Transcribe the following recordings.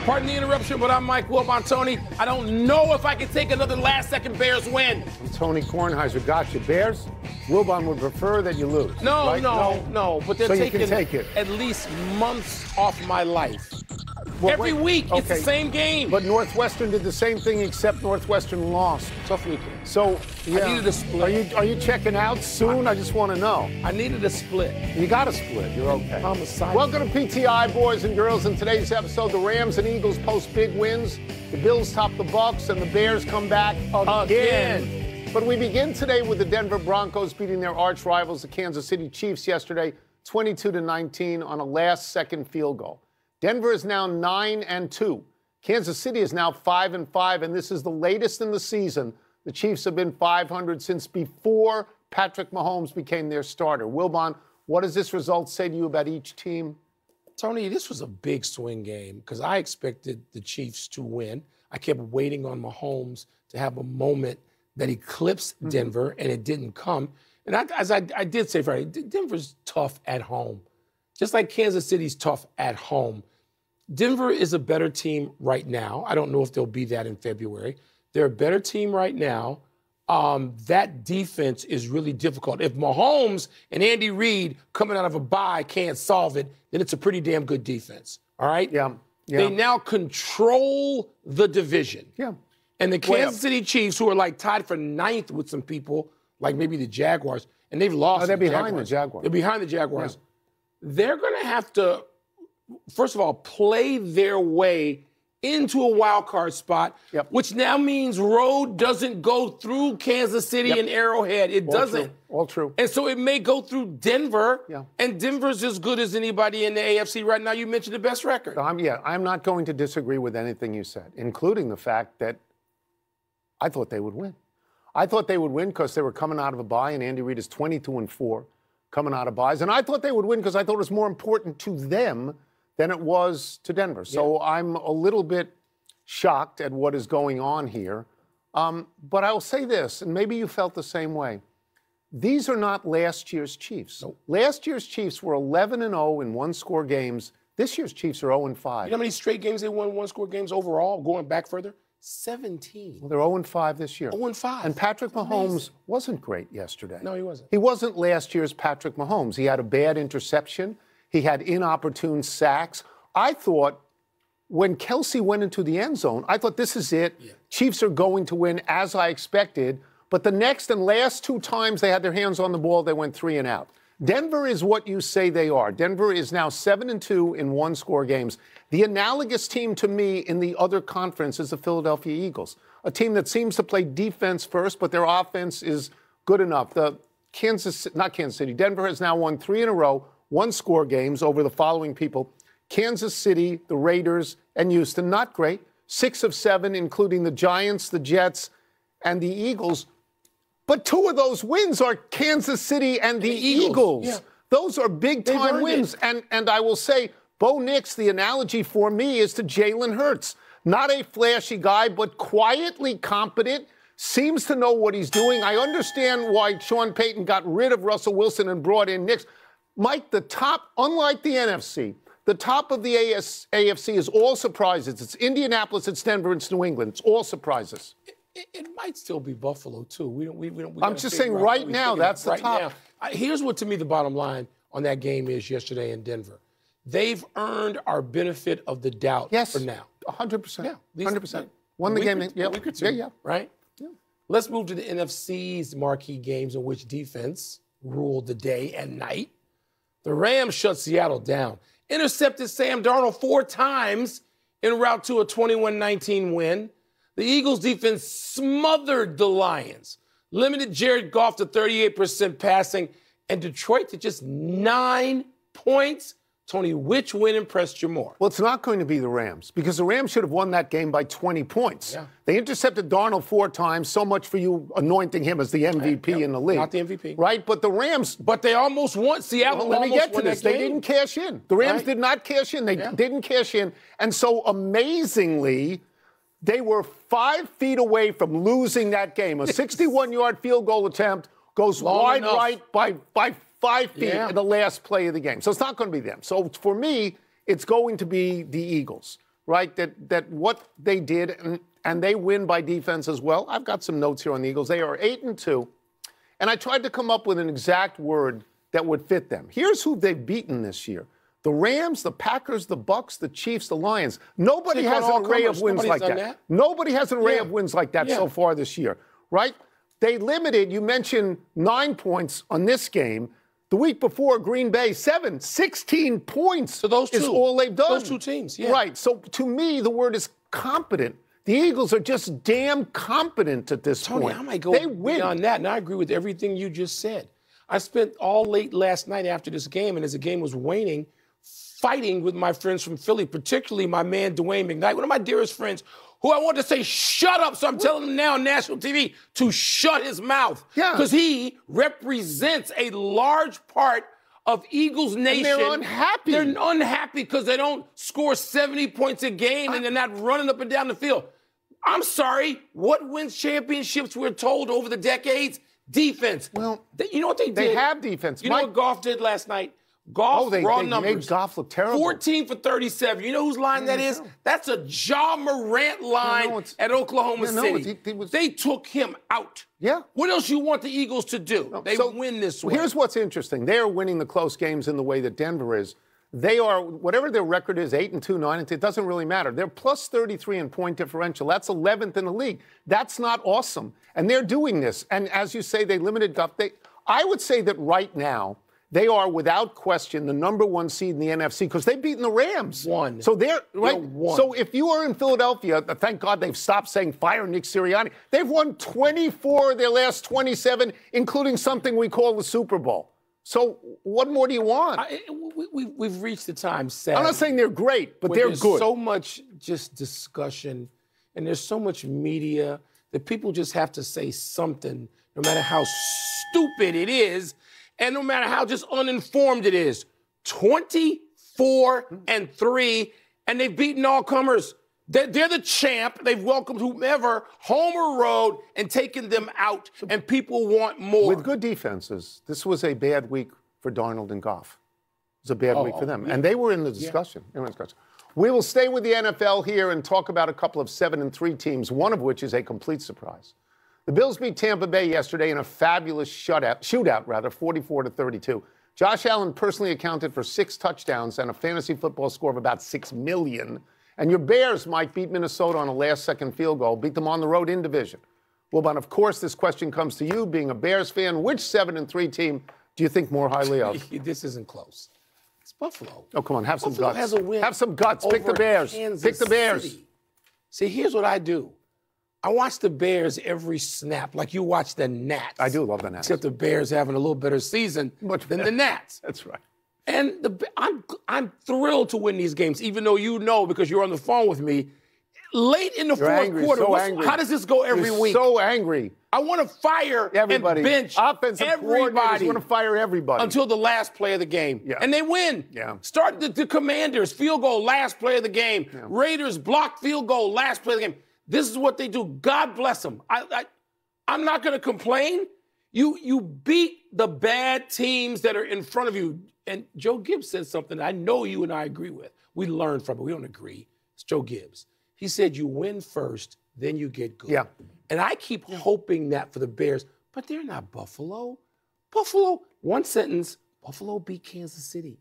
Pardon the interruption, but I'm Mike Wilbon. I don't know if I can take another last-second Bears win. I'm Tony Kornheiser. Gotcha. Bears, Wilbon would prefer that you lose. No, right? no. But they're so taking you can take it. At least months off my life. Well, Every week, it's the same game. But Northwestern did the same thing, except Northwestern lost. Tough weekend. So, yeah. I needed a split. Are you checking out soon? I just want to know. I needed a split. You got a split. You're okay. Homicide. Welcome to PTI, boys and girls. In today's episode, the Rams and Eagles post big wins. The Bills top the Bucs, and the Bears come back again. But we begin today with the Denver Broncos beating their arch rivals, the Kansas City Chiefs, yesterday, 22-19 on a last-second field goal. Denver is now 9-2. Kansas City is now 5-5, and this is the latest in the season. The Chiefs have been 500 since before Patrick Mahomes became their starter. Wilbon, what does this result say to you about each team? Tony, this was a big swing game because I expected the Chiefs to win. I kept waiting on Mahomes to have a moment that eclipsed Denver, and it didn't come. And as I did say Friday, Denver's tough at home. Just like Kansas City's tough at home. Denver is a better team right now. I don't know if they'll be that in February. They're a better team right now. That defense is really difficult. If Mahomes and Andy Reid coming out of a bye can't solve it, then it's a pretty damn good defense. All right? Yeah. They now control the division. Yeah. And the Kansas City Chiefs, who are like tied for ninth with some people, like maybe the Jaguars, and they've lost. Oh, they're behind the Jaguars. They're behind the Jaguars. Yeah. They're going to have to, first of all, play their way into a wild card spot, which now means road doesn't go through Kansas City and Arrowhead. It doesn't. All true. And so it may go through Denver, and Denver's as good as anybody in the AFC right now. You mentioned the best record. I'm not going to disagree with anything you said, including the fact that I thought they would win. I thought they would win because they were coming out of a bye, and Andy Reid is 22-4. Coming out of buys. And I thought they would win because I thought it was more important to them than it was to Denver. So I'm a little bit shocked at what is going on here. But I'll say this, and maybe you felt the same way. These are not last year's Chiefs. Nope. Last year's Chiefs were 11-0 in one-score games. This year's Chiefs are 0-5. You know how many straight games they won one-score games overall, going back further? 17. Well, they're 0-5 this year. 0-5. And Patrick Mahomes wasn't great yesterday. No, he wasn't. He wasn't last year's Patrick Mahomes. He had a bad interception. He had inopportune sacks. I thought when Kelsey went into the end zone, I thought this is it. Yeah. Chiefs are going to win as I expected. But the next and last two times they had their hands on the ball, they went 3 and out. Denver is what you say they are. Denver is now 7-2 in one-score games. The analogous team to me in the other conference is the Philadelphia Eagles, a team that seems to play defense first, but their offense is good enough. Denver has now won 3 in a row, one-score games over the following people: Kansas City, the Raiders, and Houston. Not great. 6 of 7, including the Giants, the Jets, and the Eagles. But 2 of those wins are Kansas City and the Eagles. Yeah. Those are big-time wins. And I will say, Bo Nix, the analogy for me is to Jalen Hurts. Not a flashy guy, but quietly competent, seems to know what he's doing. I understand why Sean Payton got rid of Russell Wilson and brought in Nix. Mike, the top, unlike the NFC, the top of the AFC is all surprises. It's Indianapolis, it's Denver, it's New England. It's all surprises. It might still be Buffalo, too. We I'm just saying right now, that's the top. Now. Here's what, to me, the bottom line on that game is yesterday in Denver. They've earned our benefit of the doubt for now. 100%. Yeah. 100%. Won the game. A week or two. Yeah. Right? Yeah. Let's move to the NFC's marquee games in which defense ruled the day and night. The Rams shut Seattle down. Intercepted Sam Darnold 4 times en route to a 21-19 win. The Eagles' defense smothered the Lions, limited Jared Goff to 38% passing, and Detroit to just 9 points. Tony, which win impressed you more? Well, it's not going to be the Rams, because the Rams should have won that game by 20 points. Yeah. They intercepted Darnold 4 times, so much for you anointing him as the MVP in the league. Not the MVP. Right? But the Rams... But they almost won. Seattle let me get to this. They didn't cash in. The Rams did not cash in. They didn't cash in. And so, amazingly, they were 5 feet away from losing that game. A 61-yard field goal attempt goes wide right by 5 feet in the last play of the game. So it's not going to be them. So for me, it's going to be the Eagles. right? That what they did, and they win by defense as well. I've got some notes here on the Eagles. They are 8-2, and I tried to come up with an exact word that would fit them. Here's who they've beaten this year: the Rams, the Packers, the Bucks, the Chiefs, the Lions. Nobody has an array of wins like that. Nobody has an array of wins like that so far this year, right? They limited, you mentioned 9 points on this game. The week before, Green Bay, 16 points. So those two, is all they've done. Those two teams, yeah. Right. So to me, the word is competent. The Eagles are just damn competent at this Tony, point. I might go they win. beyond that, and I agree with everything you just said. I spent all late last night after this game, and as the game was waning, fighting with my friends from Philly, particularly my man Dwayne McKnight, one of my dearest friends, who I want to say shut up. So I'm telling him now on national TV to shut his mouth. Yeah. Because he represents a large part of Eagles Nation. And they're unhappy. They're unhappy because they don't score 70 points a game and they're not running up and down the field. I'm sorry. What wins championships, we're told, over the decades? Defense. Well, you know what they did? They have defense. You know what Goff did last night? Goff, they numbers. made Goff look terrible. 14 for 37. You know whose line that is? That's a Ja Morant line at Oklahoma City. They took him out. Yeah. What else you want the Eagles to do? They win this way. Here's what's interesting. They are winning the close games in the way that Denver is. They are, whatever their record is, 8-2, 9-2, it doesn't really matter. They're plus 33 in point differential. That's 11th in the league. That's not awesome. And they're doing this. And as you say, they limited Goff. I would say that right now, they are, without question, the number one seed in the NFC because they've beaten the Rams. One. So they're right. One. So if you are in Philadelphia, thank God they've stopped saying fire Nick Sirianni. They've won 24 of their last 27, including something we call the Super Bowl. So what more do you want? We've reached the time, sadly. I'm not saying they're great, but they're there's good. So much just discussion, and there's so much media that people just have to say something, no matter how stupid it is. And no matter how just uninformed it is, 24-3, and they've beaten all comers. They're the champ. They've welcomed whomever, home or road, and taken them out. And people want more. With good defenses, this was a bad week for Darnold and Goff. It was a bad week for them. Yeah. And they were in the discussion. Yeah. We will stay with the NFL here and talk about a couple of 7-3 teams, one of which is a complete surprise. The Bills beat Tampa Bay yesterday in a fabulous shootout, 44-32. Josh Allen personally accounted for 6 touchdowns and a fantasy football score of about 6 million. And your Bears might beat Minnesota on a last-second field goal, beat them on the road in division. Well, but of course, this question comes to you, being a Bears fan. Which 7-3 team do you think more highly of? This isn't close. It's Buffalo. Oh, come on, have some Buffalo guts. Has a win. Have some guts. Pick the Bears. Pick the Bears. City. See, here's what I do. I watch the Bears every snap, like you watch the Nats. I do love the Nats. Except the Bears having a little better season than the Nats. That's right. And I'm thrilled to win these games, even though you know, because you're on the phone with me, late in the fourth quarter. How does this go every week? So angry. I want to fire everybody. And bench Offensive coordinators want to fire everybody. Until the last play of the game. Yeah. And they win. Yeah. Start the Commanders, field goal, last play of the game. Yeah. Raiders, block field goal, last play of the game. This is what they do. God bless them. I'm not going to complain. You beat the bad teams that are in front of you. And Joe Gibbs said something I know you and I agree with. We learned from it. We don't agree. It's Joe Gibbs. He said you win first, then you get good. Yeah. And I keep hoping that for the Bears, but they're not Buffalo. Buffalo, one sentence, Buffalo beat Kansas City.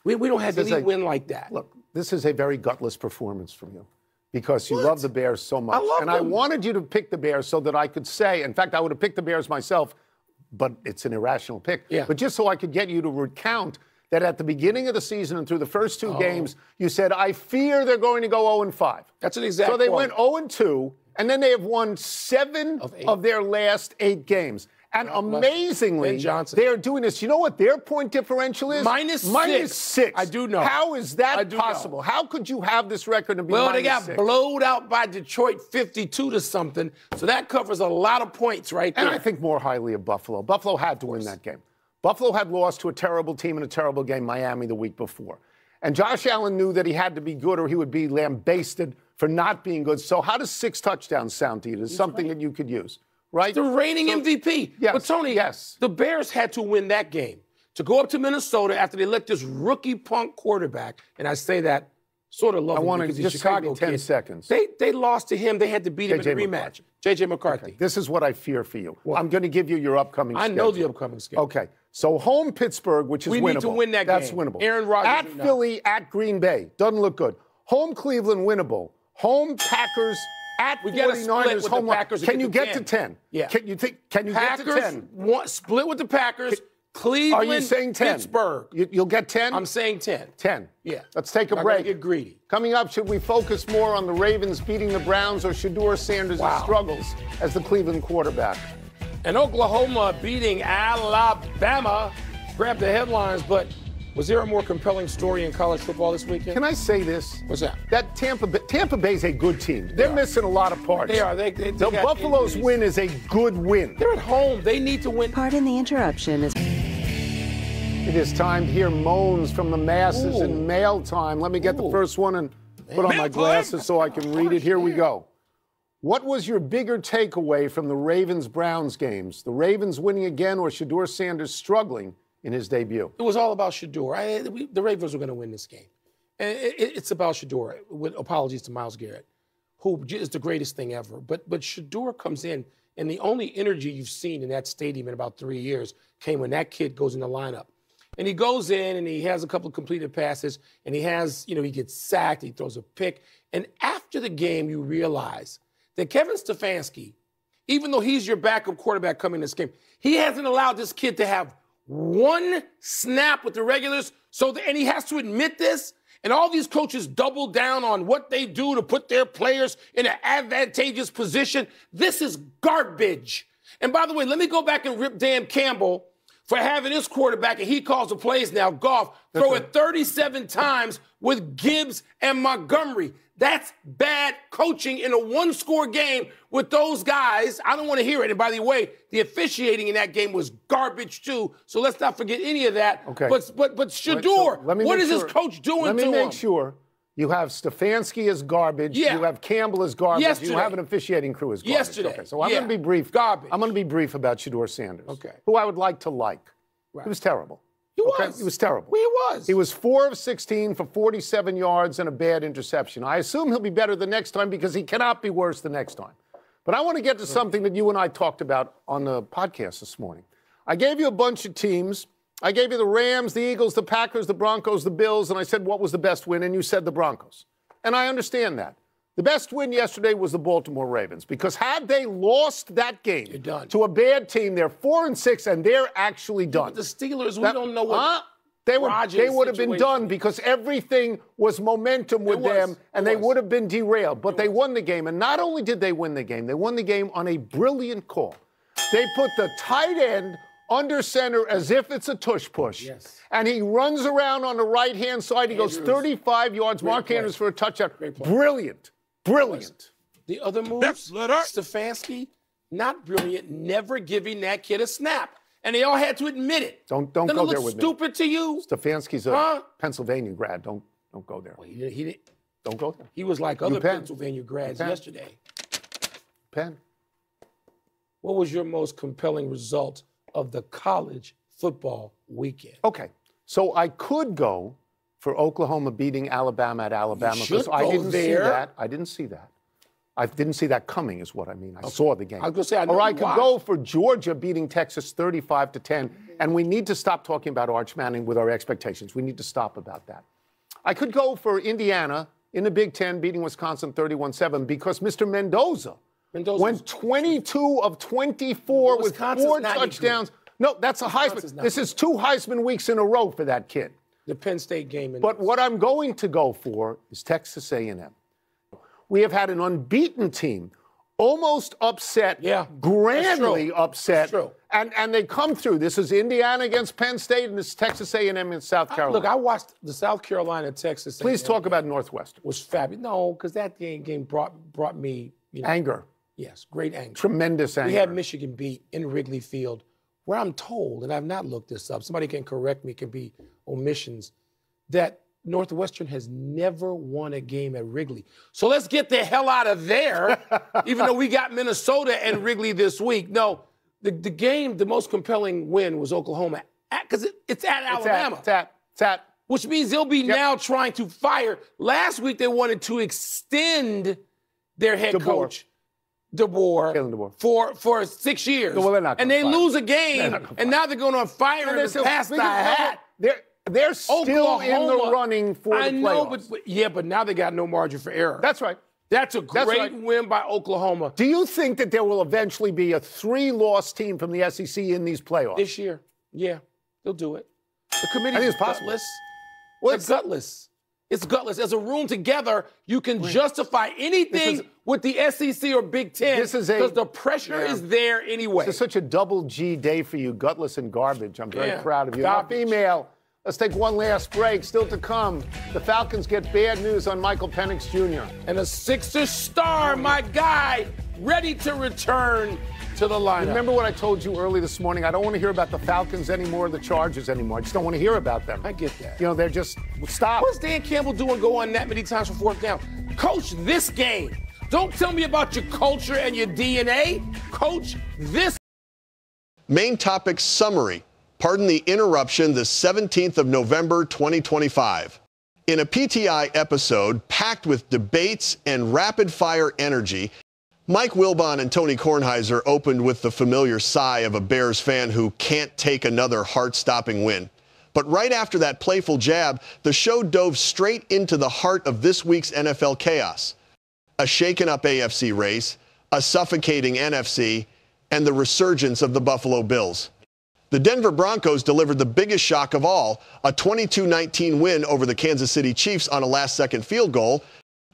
We don't have any win like that. Look, this is a very gutless performance from you. Because you love the Bears so much. I wanted you to pick the Bears so that I could say, in fact, I would have picked the Bears myself, but it's an irrational pick. Yeah. But just so I could get you to recount that at the beginning of the season and through the first 2 games, you said, I fear they're going to go 0-5. That's an exact So they quote. went 0-2, and then they have won 7 of their last 8 games. And amazingly, they are doing this. You know what their point differential is? -6. I do know. How is that possible? How could you have this record and be Well, -6? they got blowed out by Detroit 52 to something, so that covers a lot of points right there. And I think more highly of Buffalo. Buffalo had to win that game. Buffalo had lost to a terrible team in a terrible game, Miami, the week before. And Josh Allen knew that he had to be good or he would be lambasted for not being good. So how does 6 touchdowns sound to you? It's something that you could use. Right? The reigning MVP. Yes. But, Tony, the Bears had to win that game to go up to Minnesota after they let this rookie punk quarterback, and I say that sort of love him want because to he's just Chicago take 10 kid. seconds. They lost to him. They had to beat him in the rematch. McCarthy. J.J. McCarthy. Okay. This is what I fear for you. I'm going to give you your upcoming schedule. I know the upcoming schedule. Okay. So home Pittsburgh, which is winnable. We need to win that game. That's winnable. Aaron Rodgers. At Philly, at Green Bay. Doesn't look good. Home Cleveland, winnable. Home Packers, at 49ers, home Packers. Can you get to 10? Yeah. Can you get to 10? Split with the Packers. Cleveland, Are you saying 10? Pittsburgh. You'll get 10? I'm saying 10. 10. Yeah. Let's take a I'm break. gonna get greedy. Coming up, should we focus more on the Ravens beating the Browns or Shedeur Sanders' struggles as the Cleveland quarterback? And Oklahoma beating Alabama. Grab the headlines, but was there a more compelling story in college football this weekend? Can I say this? What's that? That Tampa Bay's a good team. They're missing a lot of parts. They are. The Buffalo's win is a good win. They're at home. They need to win. Pardon the interruption. It is time to hear moans from the masses in mail time. Let me get the first one and put on my glasses so I can read it. Here we go. What was your bigger takeaway from the Ravens-Browns games? The Ravens winning again or Shedeur Sanders struggling in his debut? It was all about Shedeur. The Ravens were going to win this game. And it's about Shedeur, with apologies to Myles Garrett, who is the greatest thing ever. But Shedeur comes in, and the only energy you've seen in that stadium in about 3 years came when that kid goes in the lineup. And he goes in, and he has a couple of completed passes, and he gets sacked, he throws a pick. And after the game, you realize that Kevin Stefanski, even though he's your backup quarterback coming in this game, he hasn't allowed this kid to have one snap with the regulars, and he has to admit this. And all these coaches double down on what they do to put their players in an advantageous position. This is garbage. And by the way, let me go back and rip Dan Campbell for having his quarterback, and he calls the plays now, Goff, throw it 37 times with Gibbs and Montgomery. That's bad coaching in a one-score game with those guys. I don't want to hear it. And by the way, the officiating in that game was garbage too. So let's not forget any of that. Okay. But Shedeur, what is his coach doing to him? Let me make sure. You have Stefanski as garbage. Yeah. You have Campbell as garbage. Yesterday. You have an officiating crew as garbage. Yesterday. Okay, so I'm going to be brief. Garbage. I'm going to be brief about Shedeur Sanders, Okay. who I would like to like. Right. He was terrible. He was. He was terrible. Well, he was. He was 4 of 16 for 47 yards and a bad interception. I assume he'll be better the next time because he cannot be worse the next time. But I want to get to something that you and I talked about on the podcast this morning. I gave you a bunch of teams. I gave you the Rams, the Eagles, the Packers, the Broncos, the Bills, and I said what was the best win, and you said the Broncos. And I understand that. The best win yesterday was the Baltimore Ravens because had they lost that game to a bad team, they're 4-6 and they're actually done. But the Steelers, we don't know what they would have been done because everything was momentum with them and they would have been derailed. But they won the game. And not only did they win the game, they won the game on a brilliant call. They put the tight end under center as if it's a tush push. Yes. And he runs around on the right-hand side. He goes 35 yards. Mark Andrews for a touchdown. Brilliant. Brilliant. The other moves, Stefanski, not brilliant, never giving that kid a snap. And they all had to admit it. Don't go there with me. Stupid to you? Stefanski's a Pennsylvania grad. Don't go there. Well, he didn't. Don't go there. He was like other Pennsylvania grads yesterday. Penn. What was your most compelling result of the college football weekend? Okay, so I could go for Oklahoma beating Alabama at Alabama because I didn't see that. I didn't see that. I didn't see that coming is what I mean. I saw the game. I was going to say, I know or I could go for Georgia beating Texas 35-10, and we need to stop talking about Arch Manning with our expectations. We need to stop about that. I could go for Indiana in the Big Ten beating Wisconsin 31-7 because Mr. Mendoza went 22 of 24 with 4 touchdowns. No, that's a Heisman. This is 2 Heisman weeks in a row for that kid. The Penn State game. But what I'm going to go for is Texas A&M. We have had an unbeaten team, almost upset, grandly upset, and they come through. This is Indiana against Penn State, and this is Texas A&M against South Carolina. Look, I watched the South Carolina-Texas. Please talk about Northwestern. Was fabulous. No, because that game brought me anger. Yes, great anger. Tremendous anger. We had Michigan beat in Wrigley Field, where I'm told, and I've not looked this up, somebody can correct me, it can be omissions, that Northwestern has never won a game at Wrigley. So let's get the hell out of there, even though we got Minnesota and Wrigley this week. No, the game, the most compelling win was Oklahoma, because it's at Alabama. It's at which means they'll be now trying to fire. Last week, they wanted to extend their head coach, DeBoer, for 6 years. Well, they're not and they lose a game, and now they're going to fire him past the hat. They're still in the running for the playoffs. I know, but now they got no margin for error. That's right. That's a great win by Oklahoma. Do you think that there will eventually be a 3-loss team from the SEC in these playoffs? This year, yeah, they'll do it. The committee is gutless. Well, it's gutless. It's gutless. As a room together, you can justify anything with the SEC or Big Ten because the pressure is there anyway. This is such a double G day for you, gutless and garbage. I'm very proud of you. Garbage. Female. Let's take one last break. Still to come, the Falcons get bad news on Michael Penix Jr. And a Sixer star, my guy, ready to return to the lineup. Remember what I told you early this morning? I don't want to hear about the Falcons anymore, the Chargers anymore. I just don't want to hear about them. I get that. You know, they're just, stop. What's Dan Campbell doing going that many times for fourth down? Coach this game. Don't tell me about your culture and your DNA. Coach this. Main topic summary. Pardon the interruption, the 17th of November, 2025. In a PTI episode packed with debates and rapid-fire energy, Mike Wilbon and Tony Kornheiser opened with the familiar sigh of a Bears fan who can't take another heart-stopping win. But right after that playful jab, the show dove straight into the heart of this week's NFL chaos. A shaken-up AFC race, a suffocating NFC, and the resurgence of the Buffalo Bills. The Denver Broncos delivered the biggest shock of all, a 22-19 win over the Kansas City Chiefs on a last-second field goal,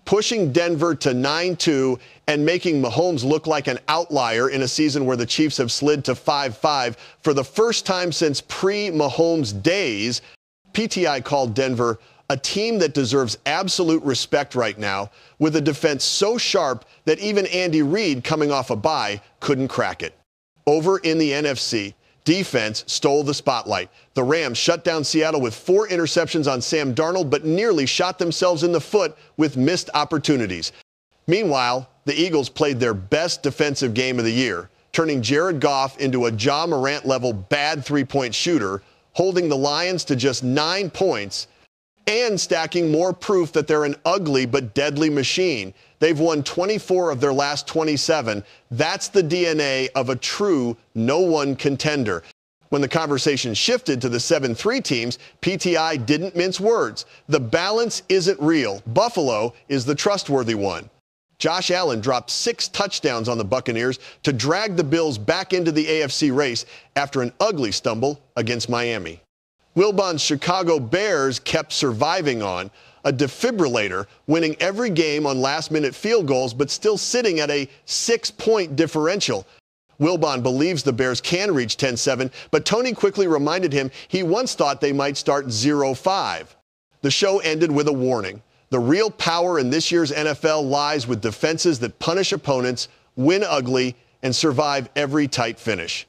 pushing Denver to 9-2 and making Mahomes look like an outlier in a season where the Chiefs have slid to 5-5 for the first time since pre-Mahomes days. PTI called Denver a team that deserves absolute respect right now, with a defense so sharp that even Andy Reid, coming off a bye, couldn't crack it. Over in the NFC, defense stole the spotlight. The Rams shut down Seattle with 4 interceptions on Sam Darnold, but nearly shot themselves in the foot with missed opportunities. Meanwhile, the Eagles played their best defensive game of the year, turning Jared Goff into a Ja Morant-level bad three-point shooter, holding the Lions to just 9 points, and stacking more proof that they're an ugly but deadly machine. They've won 24 of their last 27. That's the DNA of a true no-one contender. When the conversation shifted to the 7-3 teams, PTI didn't mince words. The balance isn't real. Buffalo is the trustworthy one. Josh Allen dropped 6 touchdowns on the Buccaneers to drag the Bills back into the AFC race after an ugly stumble against Miami. Wilbon's Chicago Bears kept surviving on, a defibrillator, winning every game on last-minute field goals, but still sitting at a 6-point differential. Wilbon believes the Bears can reach 10-7, but Tony quickly reminded him he once thought they might start 0-5. The show ended with a warning. The real power in this year's NFL lies with defenses that punish opponents, win ugly, and survive every tight finish.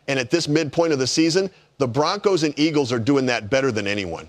And at this midpoint of the season, the Broncos and Eagles are doing that better than anyone.